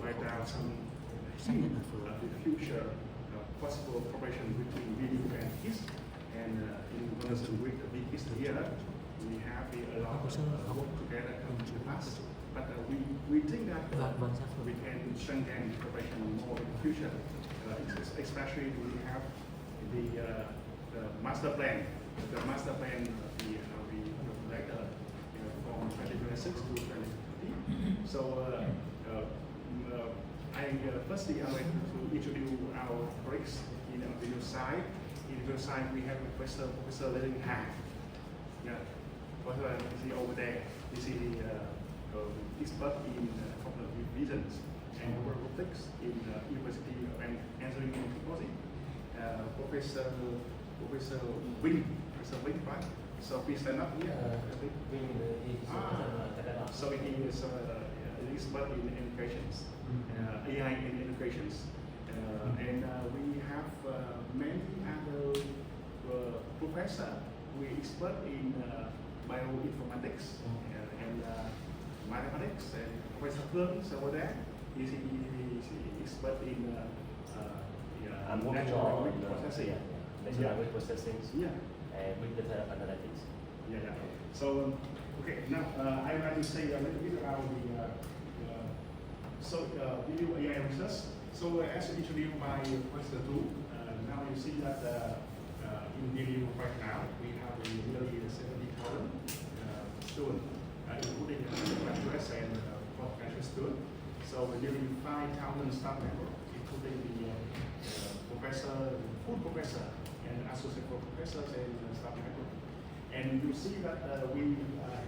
write down some the future possible cooperation between VNU and KIST, and in connection with the KIST here, we have a lot of work together in the past, but we think that we can strengthen cooperation more in the future, especially we have the master plan. The master plan we like from 2026 to 2030. So firstly I like to introduce our colleagues in the video side. In the video side we have Professor Định. Yeah, Professor you see over there. You see the expert in computer vision and robotics in University of Engineering and Technology. Professor Vinh, right? So please stand up here. So he is an expert in educations, AI in educations, and we have many other professors who are expert in bioinformatics and mathematics, and Professor Hướng is over there. He's expert in natural language processing. Natural language processing. Yeah. And big data analytics. Yeah. So, okay, now I would like to say a little bit about the video AI research. So, as introduced by Professor Tu, now you see that in video right now we have nearly 70,000 students, including graduates and postgraduate students. So, nearly 5,000 staff members, including the professor, full professor, and associate professors and staff members. And you see that we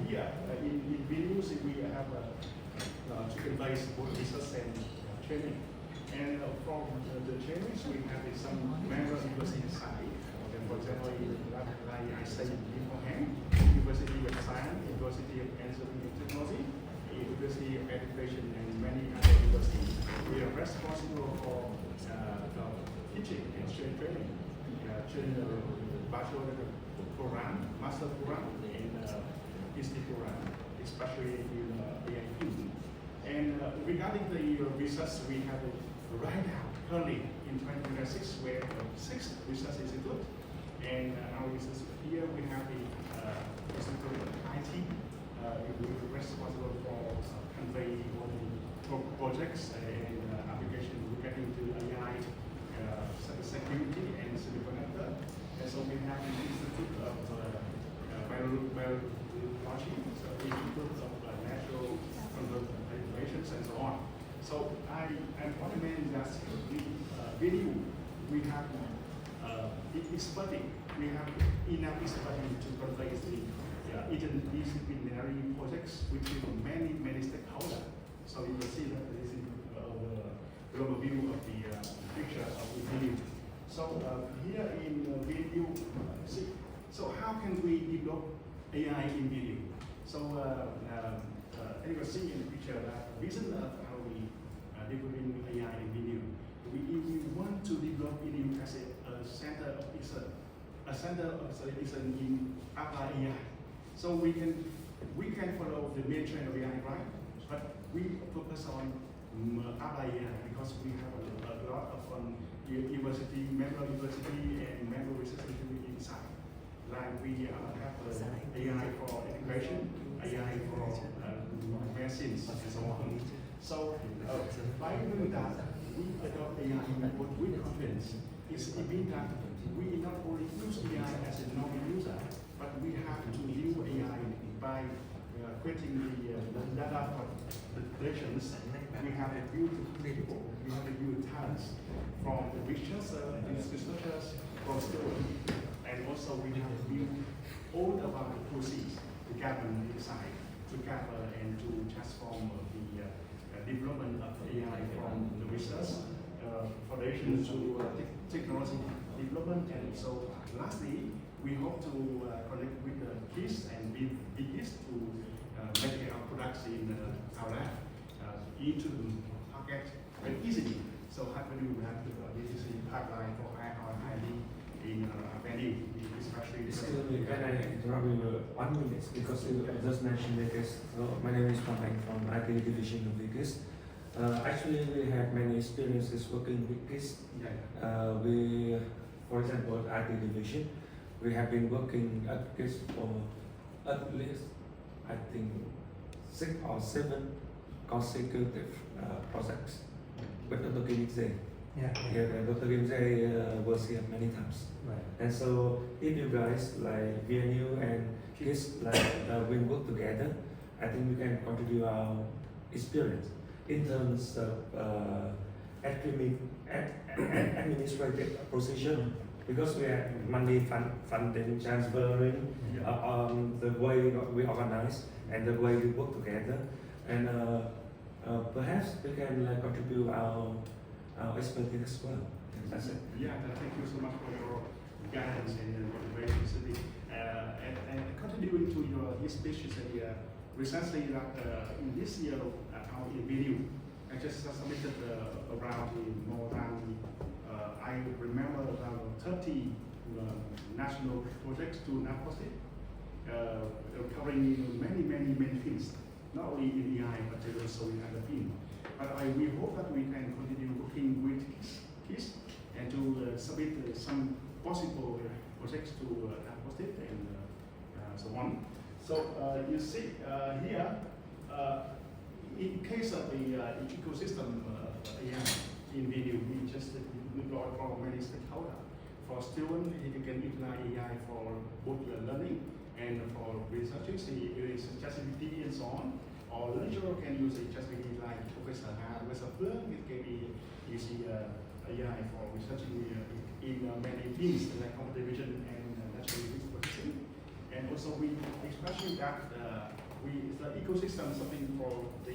here in videos we have to convey both research and training. And from the trainings we have some member university side. And for example, like I said beforehand, University of Science, University of Engineering and Technology, University of Education, and many other universities. We are responsible for teaching and training. Bachelor program, master program, and PhD program, especially in AI field. And regarding the research, we have right now, currently in 2026, we have 6 research institutes. And our research here, we have the Institute of IT, we're responsible for convey all the projects and applications regarding to AI, security, and semiconductor. And so we have the Institute of Biology, so Institute of Natural Informations, and so on. So I recommend that we have expertise. We have enough expertise to convey the interdisciplinary projects between many stakeholders. So you will see that this is the global view of the picture of the video. So here in video, see, so how can we develop AI in video? So you can see in the picture that reason of how we developing AI in video. We want to develop video as a center of in applied AI. So we can follow the main trend of AI, right? But we focus on applied AI because we have a lot of university, member university, and member research institute inside. Like we have AI for education, AI for medicines, and so on. So by doing that, we adopt AI with confidence. It means that we not only use AI as a normal user, but we have to use AI by creating the data for the predictions. We have to build people, we have to build talents from the researchers, from students, and also we have to build all about the process to gather inside, to gather and to transform the development of AI from the research foundation to technology development. And so lastly, we hope to connect with the KIST and KIST to make our products in our lab into the market very easily. So how can you have the pipeline for our highly in VNU, especially. Excuse me, can I interrupt you 1 minute because you just mentioned the KIST. So my name is Pang from IT division of the KIST. Actually, we have many experiences working with KIST. We, for example, IT division, we have been working at KIST for at least, I think, 6 or 7 consecutive projects with Dr. Kim Jae. Dr. Kim Jae was here many times. Right. And so if you guys like VNU and KIST we work together, I think we can contribute our experience in terms of administrative procedure, because we have money funding, transferring, the way we organize and the way we work together, and perhaps we can contribute our expertise as well. That's it. Yeah, thank you so much for your guidance and motivation, Cindy. And continuing to your speech, recently that in this year our video, I just submitted around more than I remember around 30 national projects to NAPOSIT, covering many things, not only in AI but also in other fields. But we hope that we can continue working with KIST and to submit some possible projects to NAPOSIT and so on. So you see here, in case of the ecosystem AI in video, we just deploy for many stakeholders. For students, you can utilize AI for both learning and for researching, use ChatGPT and so on. Or lecturer can use ChatGPT like Professor Han, Professor Phương. It can be using AI for researching in many fields like computer vision and natural language processing. And also we especially that the ecosystem something for the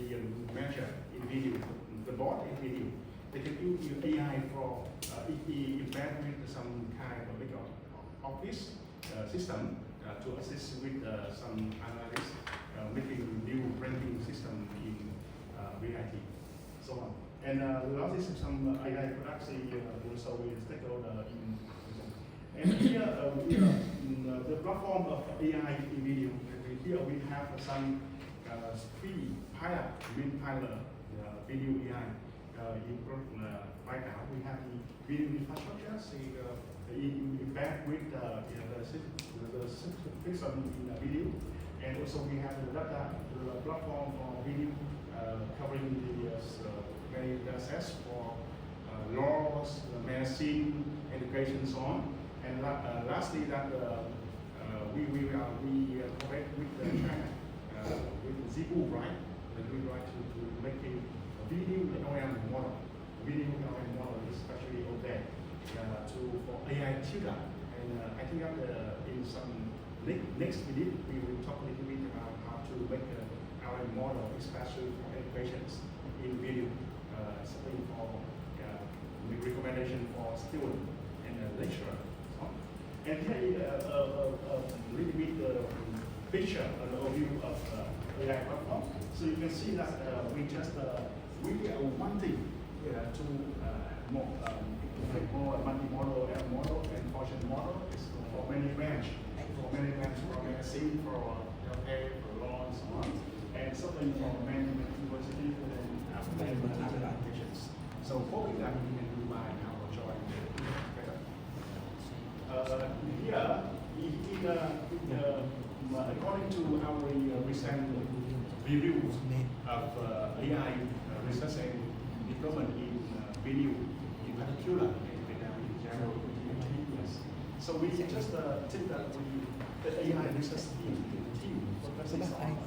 measure in video, the board in video. They can use AI for embed with some kind of office system to assist with some analysis, making new ranking system in VIT, so on. And last is some AI products also with stakeholder in. And here the platform of AI in video. Here we have some 3 main pilot video AI. Right now we have the video infrastructure, embed with the system in video, and also we have the data platform for video covering the many data sets for laws, medicine, education, and so on. And lastly, that we cooperate with China, with ZIBU, right? And we try to make a video LLM model, especially ODE, for AI tutor. And I think that in some next video, we will talk a little bit about how to make an LLM model, especially for educations in video, something for recommendation for student and lecturer. And here a little bit picture, an overview of AI platform. So you can see that we just we are wanting to make more multi-model, L model, and portion model for many branch, for medicine, for healthcare, for law, and so on, and something for many universities and applications. So hoping that we can do by our joint together. According to our recent review of AI research and development in VNU, in particular, and Vietnam in general, so we just think that the AI research team focuses on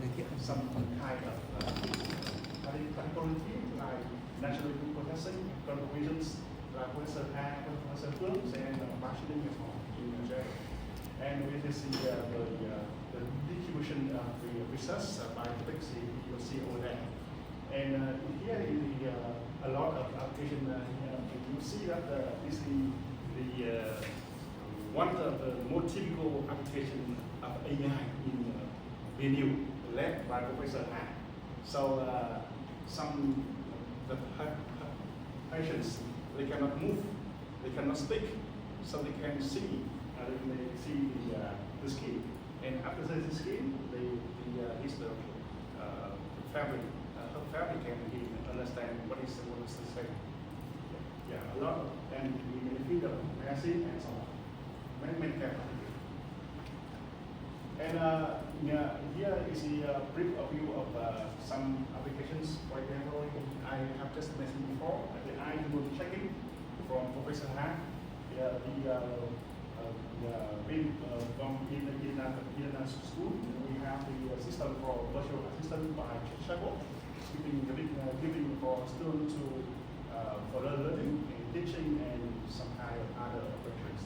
some kind of particular team like natural language processing, conversations, like Professor Han, Professor Phương, and machine learning in general. And we just see the distribution of the research by topics you see over there. And here is a lot of application. You see that is the one of the more typical application of AI in VNU, led by Professor Han. So some the patients, they cannot move, they cannot speak. so they can see the skin. And after the skin, the fabric, fabric can understand what is the same. Yeah, a lot, and we may feed them acid and so on. Many kind of applications. And here is a brief overview of some applications. For example, I have just mentioned before the eye remote checking from Professor Han. From in school, we have the system for virtual assistant by chatbot, giving for students to for learning and teaching and some kind of other operations.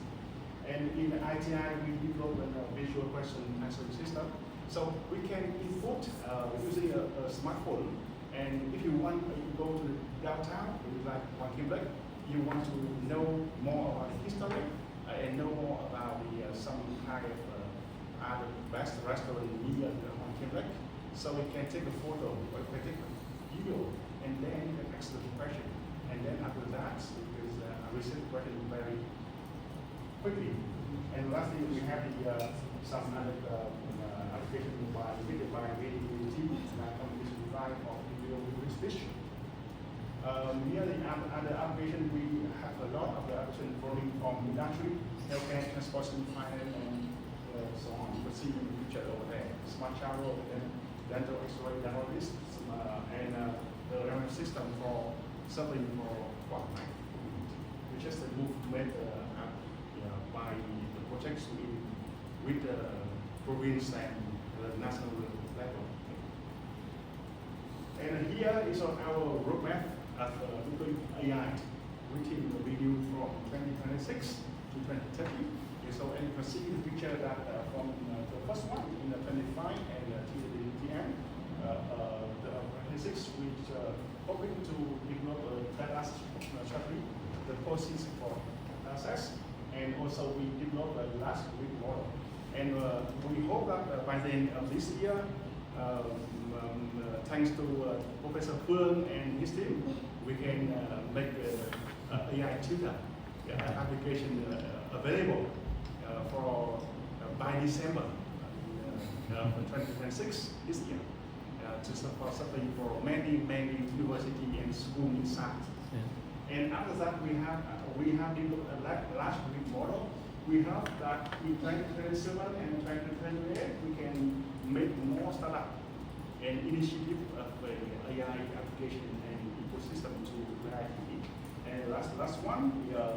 And in the ITI, we developed a visual question answering system. So we can input using a smartphone. And if you want, you go to the downtown, like Kim Lake, you want to know more about the history and know more about some kind of other restaurant near Kim Lake. So we can take a photo or we can take a video and then you can ask the question. And then after that, because I receive the question very quickly. And lastly, we have some other application by VNU communication design of video with speech. Here the other application, we have a lot of the application from industry, healthcare, transportation, finance, and so on. You can see in the picture over there. Smart shower, and dental X-ray diagnosis, and the reference system for something for what? We just movement by the projects with the province and the national level. And here is our roadmap of deploying AI within the video from 2026 to 2030. Okay, so and you can see the picture that from the first one in the 25 and till the end, the 26, which hoping to develop data strategy, the policies for access, and also we develop a large grid model. And we hope that by the end of this year, thanks to Professor Phương and his team, we can make AI tutor application available for by December 2026 this year to support something for many university and school inside. Yeah. And after that, we have developed a large grid model. We hope that in 2027 and 2028 we can make more startup and initiative of AI application and ecosystem to reality. And last one,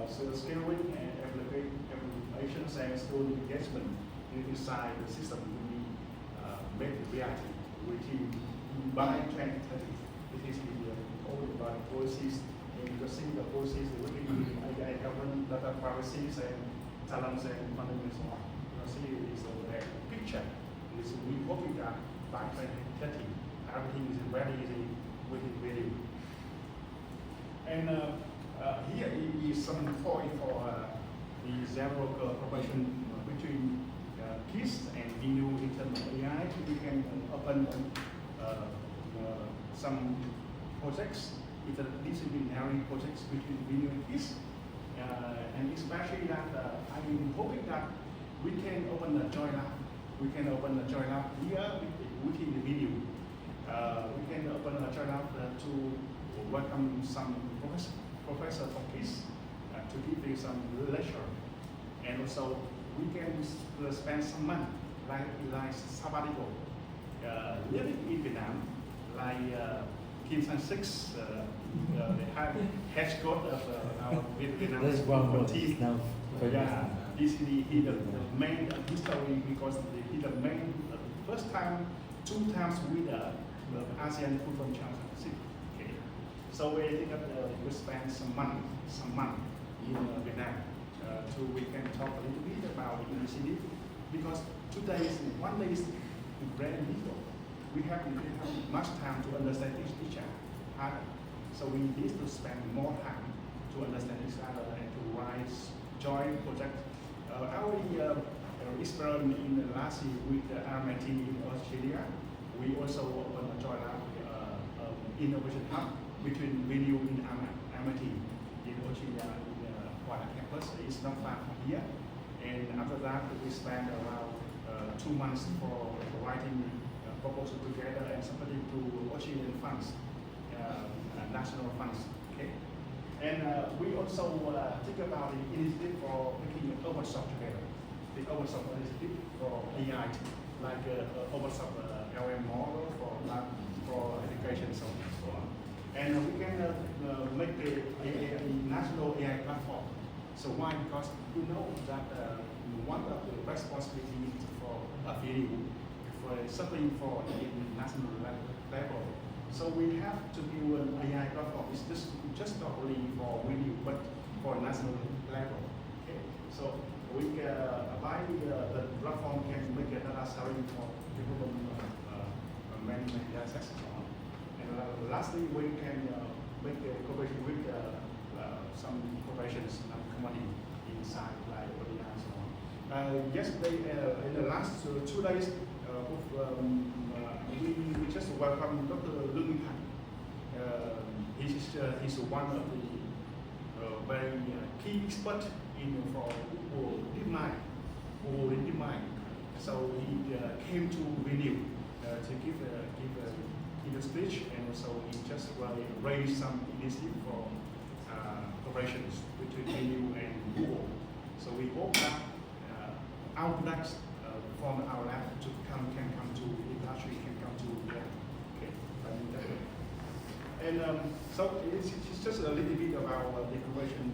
so scaling and applications and student engagement inside the system will be made reality within by 2030. It is all about policies, and you can see the policies working with AI government, data privacy, and talents and funding and so on. You can see it is over there. Picture is we hoping that by 2030, everything is very easy within video. And here is some point for the zero cooperation between KIST and VNU in terms of AI. We can open some projects, interdisciplinary projects between VNU and KIST. And especially that I'm hoping that we can open a joint lab. We can open a joint lab here within the video. We can open a joint lab to welcome some professor from KIST to give you some lecture. And also we can spend some money like sabbatical living in Vietnam, like Kim Sang-six, the head coach of our Vietnam team. Now. Yeah, he's the main history because he's the main first time, 2 times winner of ASEAN Football Championship. Okay. So we think that we spend some money in Vietnam we can talk a little bit about the initiative because 2 days, 1 day is very little. We have much time to understand each other. So we need to spend more time to understand each other and to write joint project. Our experiment in the last year with the RMIT in Australia, we also opened a joint lab innovation hub between VNU and RMIT in Australia in Quảng campus. It's not far from here. And after that, we spent around 2 months for writing proposal together and submitting to Australian funds, national funds. Okay. And we also think about the initiative for making an open source together. The open source initiative for AI, like open source LM model for education and so on. And we can make the national AI platform. So why? Because you know that one of the responsibilities for VNU for something for the national level. So we have to build an AI platform. It's just not only for VNU, but for national level. Okay. So we by the platform can make a data sharing for development many assets and so on. And lastly, we can make a cooperation with some corporations and company inside like ODI and so on. Yesterday, in the last 2 days, we just welcome Dr. Lương. He's one of the very key expert in for deep mind. So he came to VNU to give a speech, and so he just raised some initiative for cooperations between VNU and Google. So we hope that our products from our lab can come to industry, can come to okay. And so it's just a little bit about the cooperation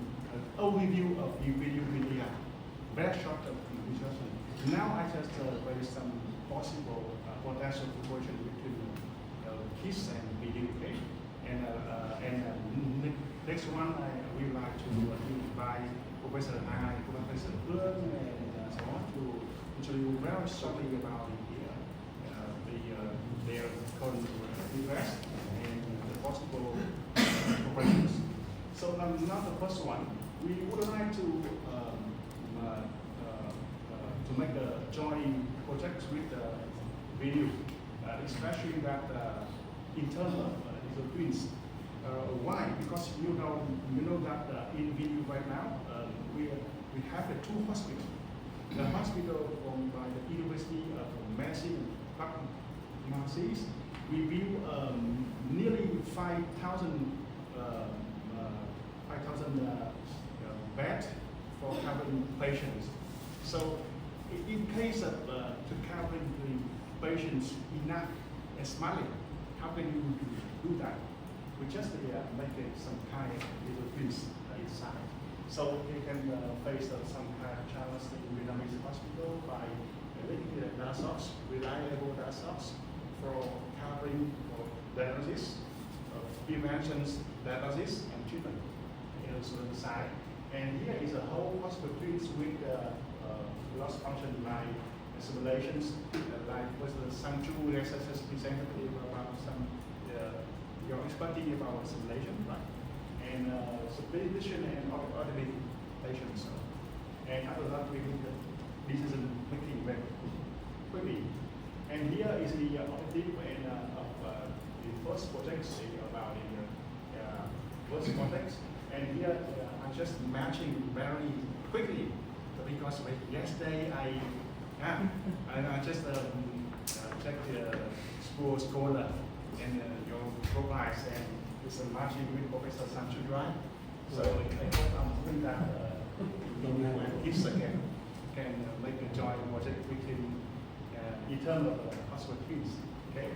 overview of the VNU media. Very short introduction. Now I just raise some possible potential cooperation between KIST and VNU. Okay? And next one I would like to invite Professor Ai, Professor Hướng, and so on to introduce very shortly about their current interest and the possible cooperations. So now the first one, we would like to make a joint project with VNU, especially that in terms of the twins. Why? Because you know that in VNU right now we have 2 hospitals. The hospital owned by the University of Medicine and Pharmacies. We built nearly 5,000 beds for covering patients. So in case of to covering the patients enough and smiling, how can you do that? We just make some kind of little things inside. So we can face some kind of challenge in Vietnamese hospital by making the data source, reliable data source for covering diagnosis, prevention, diagnosis, and treatment. So inside. And here is a whole hospital with loss function like simulations, like with the Sanju representative about some your expertise about simulation, right? And subdivision and automation. So, and after that we do the decision making very quickly. And here is the objective and of the first project about the first context. And here I'm just matching very quickly because yesterday I just checked the school scholar and your profiles, and it's a matching with Professor Sanju, right? So I hope I'm doing that KIST can make a joint project between in terms of hospital twins. Okay.